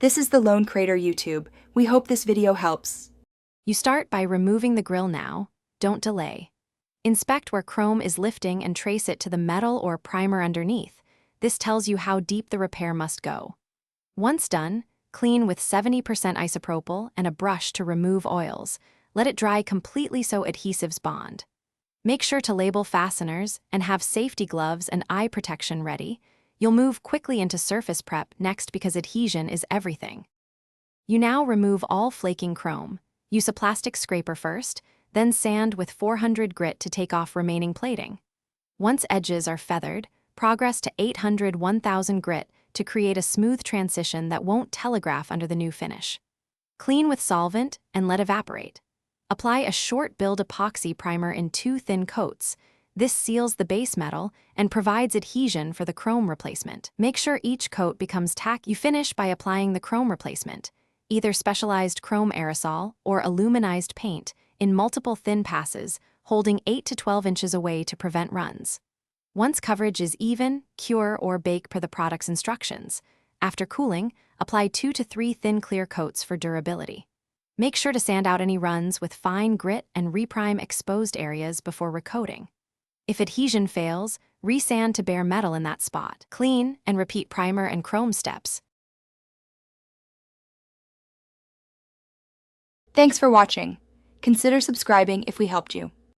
This is the Lone Crater YouTube. We hope this video helps. You start by removing the grill now. Don't delay. Inspect where chrome is lifting and trace it to the metal or primer underneath. This tells you how deep the repair must go. Once done, clean with 70% isopropyl and a brush to remove oils. Let it dry completely so adhesives bond. Make sure to label fasteners and have safety gloves and eye protection ready. You'll move quickly into surface prep next because adhesion is everything. You now remove all flaking chrome. Use a plastic scraper first, then sand with 400 grit to take off remaining plating. Once edges are feathered, progress to 800-1000 grit to create a smooth transition that won't telegraph under the new finish. Clean with solvent and let evaporate. Apply a short build epoxy primer in 2 thin coats. This seals the base metal and provides adhesion for the chrome replacement. Make sure each coat becomes tack. You finish by applying the chrome replacement, either specialized chrome aerosol or aluminized paint, in multiple thin passes, holding 8 to 12 inches away to prevent runs. Once coverage is even, cure or bake per the product's instructions. After cooling, apply 2 to 3 thin clear coats for durability. Make sure to sand out any runs with fine grit and reprime exposed areas before recoating. If adhesion fails, resand to bare metal in that spot. Clean and repeat primer and chrome steps. Thanks for watching. Consider subscribing if we helped you.